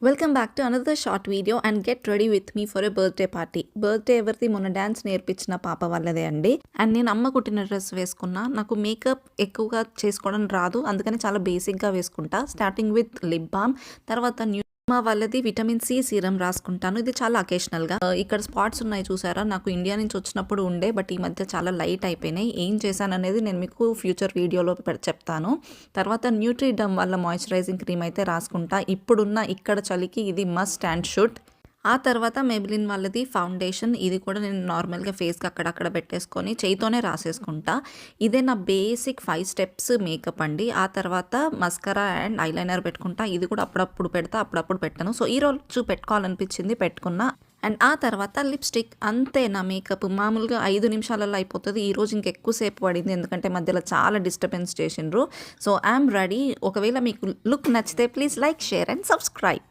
Welcome back to another short video and get ready with me for a birthday party. Birthday ఎవరిది? మొన్న dance నేర్పించిన పాప వాళ్ళదే అండి. అండ్ నేను అమ్మ కుట్టిన డ్రెస్ వేసుకున్నా. నాకు మేకప్ ఎక్కువగా చేసుకోవడం రాదు, అందుకని చాలా బేసిక్గా వేసుకుంటా. స్టార్టింగ్ విత్ లిప్ బామ్, తర్వాత మా వాళ్ళది విటమిన్ సి సీరం రాసుకుంటాను. ఇది చాలా అకేషనల్గా. ఇక్కడ స్పాట్స్ ఉన్నాయి చూసారా, నాకు ఇండియా నుంచి వచ్చినప్పుడు ఉండే, బట్ ఈ మధ్య చాలా లైట్ అయిపోయినాయి. ఏం చేశాను అనేది నేను మీకు ఫ్యూచర్ వీడియోలో చెప్తాను. తర్వాత న్యూట్రీడమ్ వల్ల మాయిశ్చరైజింగ్ క్రీమ్ అయితే రాసుకుంటా. ఇప్పుడున్న ఇక్కడ చలికి ఇది మస్ట్ అండ్ షుడ్. ఆ తర్వాత మెబిలిన్ వాళ్ళది ఫౌండేషన్, ఇది కూడా నేను నార్మల్గా ఫేస్కి అక్కడక్కడ పెట్టేసుకొని చేయితోనే రాసేసుకుంటా. ఇదే నా బేసిక్ 5 స్టెప్స్ మేకప్ అండి. ఆ తర్వాత మస్కరా అండ్ ఐలైనర్ పెట్టుకుంటా. ఇది కూడా అప్పుడప్పుడు పెడతా, అప్పుడప్పుడు పెట్టను. సో ఈ రోజు పెట్టుకోవాలనిపించింది, పెట్టుకున్నా. అండ్ ఆ తర్వాత లిప్స్టిక్. అంతే నా మేకప్. మామూలుగా 5 నిమిషాలలో అయిపోతుంది. ఈరోజు ఇంకెక్కువసేపు పడింది, ఎందుకంటే మధ్యలో చాలా డిస్టర్బెన్స్ చేసిండ్రు. So I'm ready. ఒకవేళ మీకు లుక్ నచ్చితే please like, share and subscribe.